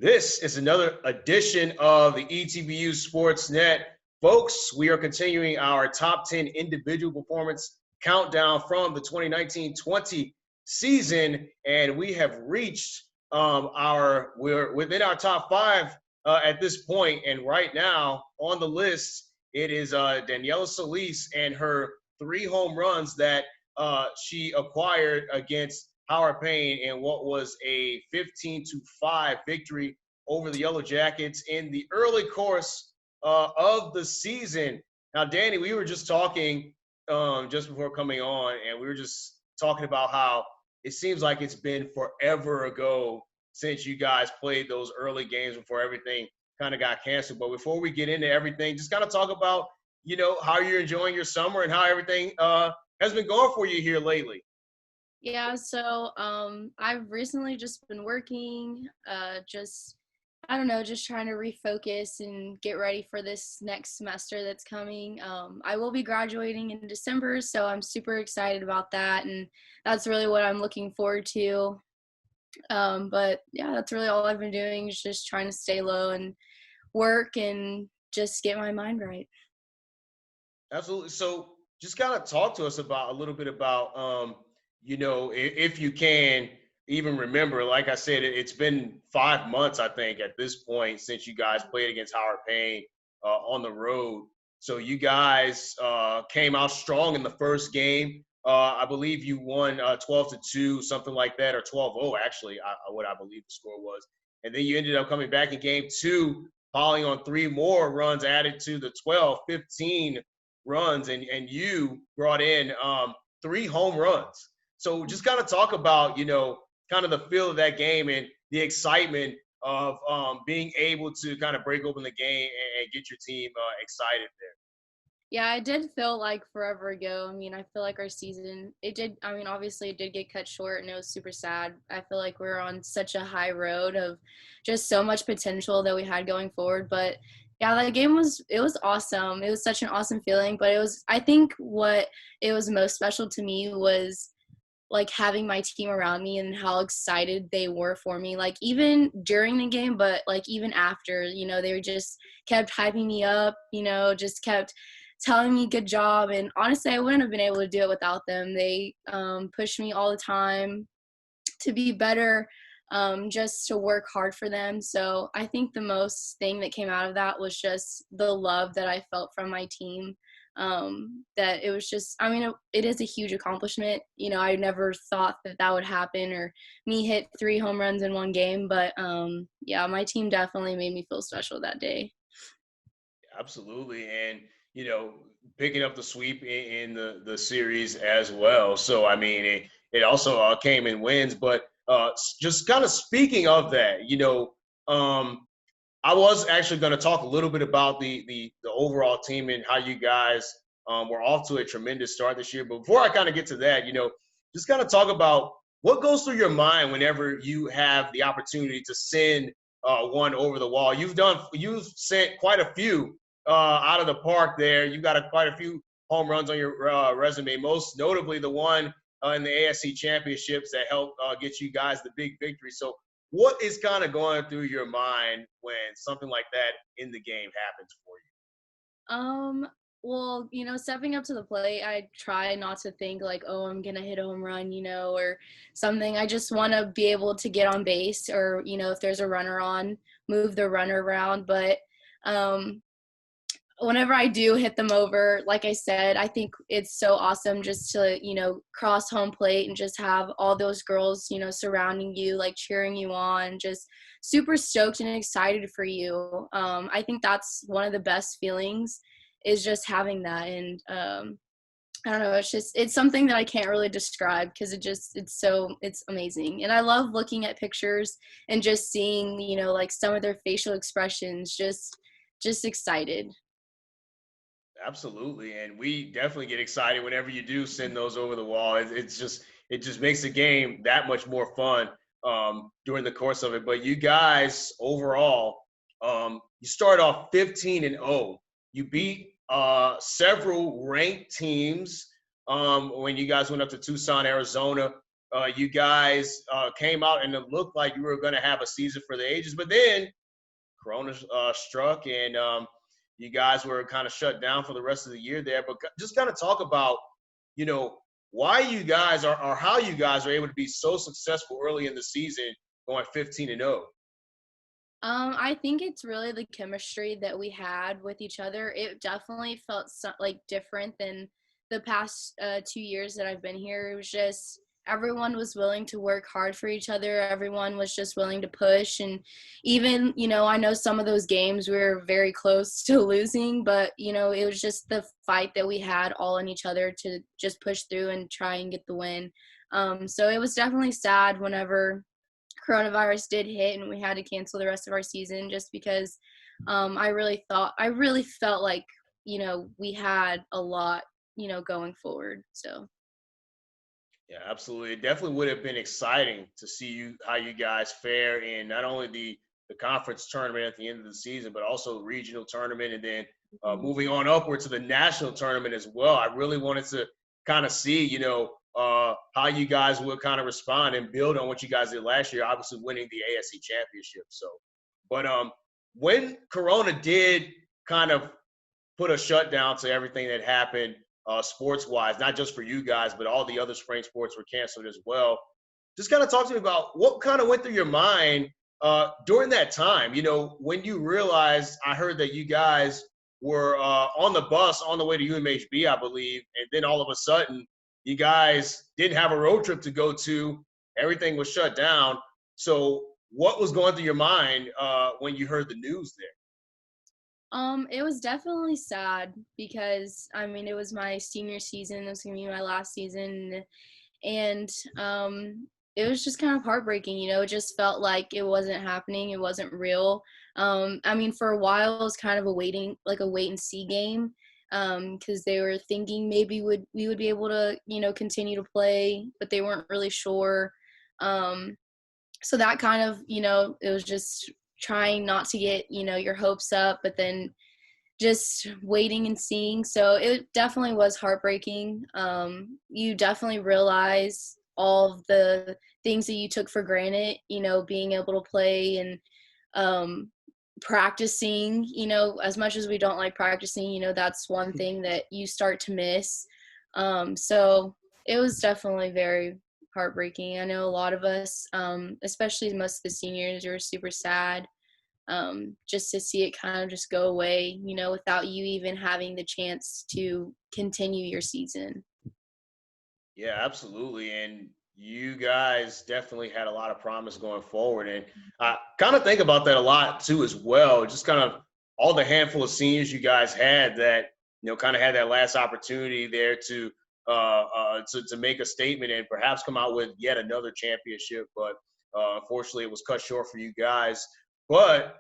This is another edition of the ETBU Sportsnet. Folks, we are continuing our top 10 individual performance countdown from the 2019-20 season, and we have reached we're within our top five at this point, and right now on the list, it is Daniela Solis and her 3 home runs that she acquired against Howard Payne in what was a 15-5 victory over the Yellow Jackets in the early course of the season. Now, Dani, we were just talking just before coming on, and we were just talking about how it seems like it's been forever ago since you guys played those early games before everything kind of got canceled. But before we get into everything, just kind of talk about, how you're enjoying your summer and how everything has been going for you here lately. Yeah, so I've recently just been working, I don't know, just trying to refocus and get ready for this next semester that's coming. I will be graduating in December, so I'm super excited about that, and that's really what I'm looking forward to. But yeah, that's really all I've been doing is just trying to stay low and work and just get my mind right. Absolutely. So just kind of talk to us about a little bit about, if you can even remember, like I said, it's been 5 months, I think, at this point since you guys played against Howard Payne on the road. So you guys came out strong in the first game. I believe you won 12-2, something like that, or 12-0, actually, what I believe the score was. And then you ended up coming back in game two, piling on 3 more runs added to the 12-15 runs, and you brought in 3 home runs. So just kind of talk about, kind of the feel of that game and the excitement of being able to kind of break open the game and get your team excited there. Yeah, it did feel like forever ago. I mean, I feel like our season, obviously it did get cut short and it was super sad. I feel like we're on such a high road of just so much potential that we had going forward. But yeah, that game it was awesome. It was such an awesome feeling. But I think what it was most special to me was like having my team around me and how excited they were for me, like even during the game, but like even after, they were just kept hyping me up, just kept telling me good job. And honestly, I wouldn't have been able to do it without them. They pushed me all the time to be better, just to work hard for them. So I think the most thing that came out of that was just the love that I felt from my team. That it was just, it is a huge accomplishment. I never thought that would happen or me hit 3 home runs in one game. But yeah, my team definitely made me feel special that day. Absolutely. And, picking up the sweep in the series as well. So, I mean, it also came in wins. But just kind of speaking of that, I was actually going to talk a little bit about the overall team and how you guys were off to a tremendous start this year. But before I kind of get to that, just kind of talk about what goes through your mind whenever you have the opportunity to send one over the wall. You've sent quite a few out of the park there. You got quite a few home runs on your resume, most notably the one in the ASC championships that helped get you guys the big victory. So what is kind of going through your mind when something like that in the game happens for Well, stepping up to the plate, I try not to think like, oh, I'm gonna hit a home run, or something. I just want to be able to get on base, or if there's a runner on, move the runner around. But whenever I do hit them over, like I said, I think it's so awesome just to, cross home plate and just have all those girls, surrounding you, like cheering you on, just super stoked and excited for you. I think that's one of the best feelings is just having that. And I don't know, it's something that I can't really describe because it's amazing. And I love looking at pictures and just seeing, like some of their facial expressions, just excited. Absolutely, and we definitely get excited whenever you do send those over the wall. It just makes the game that much more fun during the course of it. But you guys overall, you start off 15-0. You beat several ranked teams when you guys went up to Tucson, Arizona. you guys came out and it looked like you were going to have a season for the ages, but then Corona struck and you guys were kind of shut down for the rest of the year there. But just kind of talk about, you know, why you guys are or how you guys are able to be so successful early in the season, going 15-0. I think it's really the chemistry that we had with each other. It definitely felt like different than the past 2 years that I've been here. It was just everyone was willing to work hard for each other. Everyone was just willing to push. And even, I know some of those games we were very close to losing, but, it was just the fight that we had all in each other to just push through and try and get the win. So it was definitely sad whenever coronavirus did hit and we had to cancel the rest of our season just because I really felt like, we had a lot, going forward. So. Yeah, absolutely. It definitely would have been exciting to see how you guys fare in not only the conference tournament at the end of the season, but also the regional tournament, and then moving on upward to the national tournament as well. I really wanted to kind of see, how you guys would kind of respond and build on what you guys did last year, obviously winning the ASC championship. So, but when Corona did kind of put a shutdown to everything that happened sports-wise, not just for you guys, but all the other spring sports were canceled as well. Just kind of talk to me about what kind of went through your mind during that time. When you realized, I heard that you guys were on the bus on the way to UMHB, I believe, and then all of a sudden, you guys didn't have a road trip to go to. Everything was shut down. So what was going through your mind when you heard the news there? It was definitely sad because it was my senior season. It was gonna be my last season, and it was just kind of heartbreaking. It just felt like it wasn't happening. It wasn't real. For a while, it was kind of a wait and see game, because they were thinking maybe we would be able to continue to play, but they weren't really sure. So that kind of it was just trying not to get your hopes up, but then just waiting and seeing. So it definitely was heartbreaking. You definitely realize all of the things that you took for granted, being able to play and practicing, as much as we don't like practicing, that's one thing that you start to miss. So it was definitely very heartbreaking. I know a lot of us, especially most of the seniors, were super sad, just to see it kind of just go away, without you even having the chance to continue your season. Yeah, absolutely. And you guys definitely had a lot of promise going forward. And I kind of think about that a lot too, as well. Just kind of all the handful of seniors you guys had that, kind of had that last opportunity there to make a statement and perhaps come out with yet another championship. But unfortunately, it was cut short for you guys. But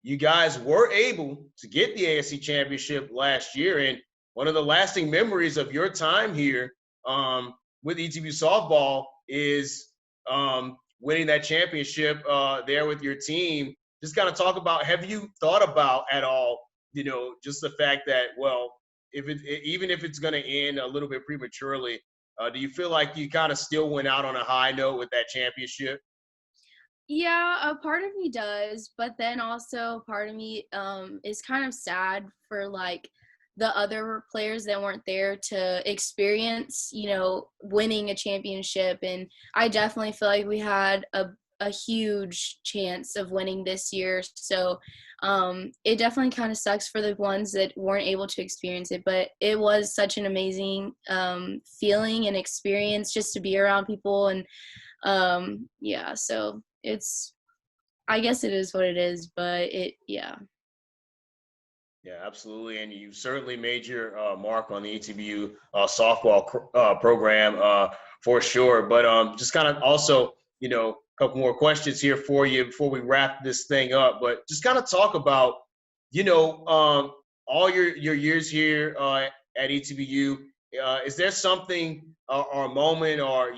you guys were able to get the ASC championship last year. And one of the lasting memories of your time here with ETBU softball is winning that championship there with your team. Just kind of talk about, have you thought about at all, just the fact that, well, even if it's going to end a little bit prematurely, do you feel like you kind of still went out on a high note with that championship? Yeah, a part of me does, but then also part of me is kind of sad for the other players that weren't there to experience, winning a championship. And I definitely feel like we had a huge chance of winning this year. So it definitely kind of sucks for the ones that weren't able to experience it, but it was such an amazing feeling and experience just to be around people. And yeah, so I guess it is what it is, but yeah. Yeah, absolutely. And you certainly made your mark on the ETBU softball program for sure. But just kind of also, a couple more questions here for you before we wrap this thing up. But just kind of talk about, all your years here at ETBU. Is there something or a moment or,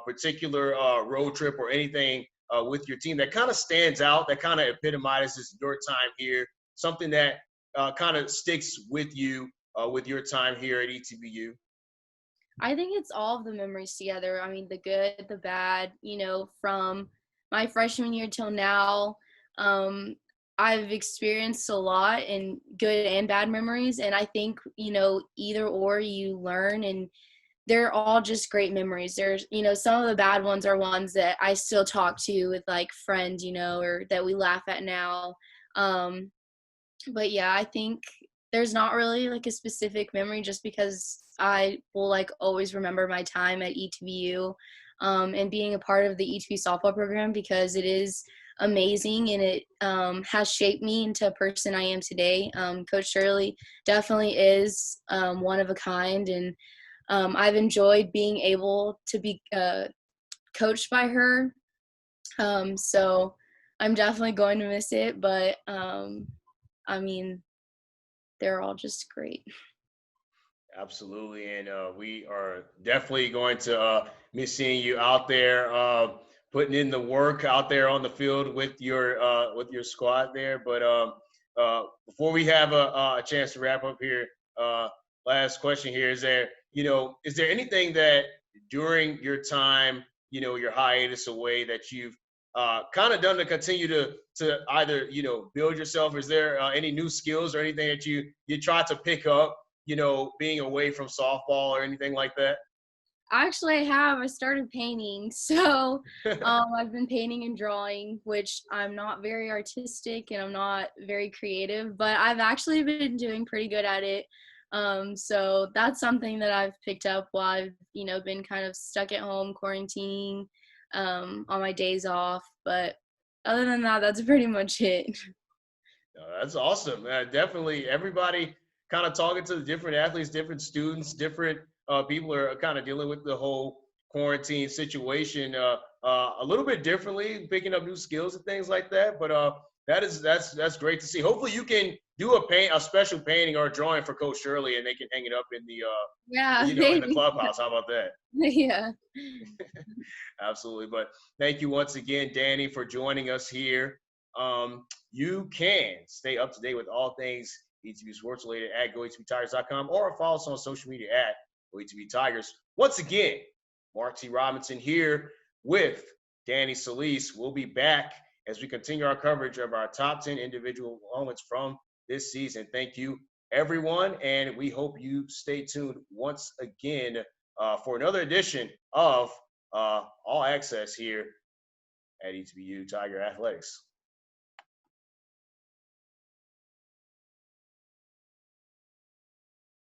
particular road trip or anything with your team that kind of stands out, that kind of epitomizes your time here? Something that kind of sticks with you with your time here at ETBU? I think it's all of the memories together. I mean, the good, the bad, from my freshman year till now. Um, I've experienced a lot in good and bad memories. And I think, either or you learn, and they're all just great memories. There's, some of the bad ones are ones that I still talk to with like friends, or that we laugh at now. Um, but yeah, I think there's not really like a specific memory just because I will like always remember my time at ETBU, and being a part of the ETB softball program because it is amazing and it has shaped me into a person I am today. Coach Shirley definitely is one of a kind, and I've enjoyed being able to be coached by her. So I'm definitely going to miss it, but I mean, they're all just great. Absolutely, and we are definitely going to miss seeing you out there, putting in the work out there on the field with your squad there. But before we have a chance to wrap up here, uh, last question here: is there anything that during your time, your hiatus away, that you've kind of done to continue to either build yourself? Is there any new skills or anything that you try to pick up, being away from softball or anything like that? Actually, I started painting. So I've been painting and drawing, which I'm not very artistic and I'm not very creative, but I've actually been doing pretty good at it. So that's something that I've picked up while I've, been kind of stuck at home quarantining on my days off. But other than that, that's pretty much it. That's awesome. Definitely, everybody kind of talking to the different athletes, different students, different people are kind of dealing with the whole quarantine situation a little bit differently, picking up new skills and things like that. But that's great to see. Hopefully, you can do a special painting or a drawing for Coach Shirley, and they can hang it up in the Yeah, in the maybe. clubhouse. How about that? Yeah. Absolutely. But thank you once again, Dani, for joining us here. You can stay up to date with all things ETB sports related at goetbtigers.com or follow us on social media at goetb tigers. Once again, Mark T. Robinson here with Dani Solis. We'll be back as we continue our coverage of our top 10 individual moments from this season. Thank you, everyone, and we hope you stay tuned once again for another edition of All Access here at ETBU Tiger Athletics.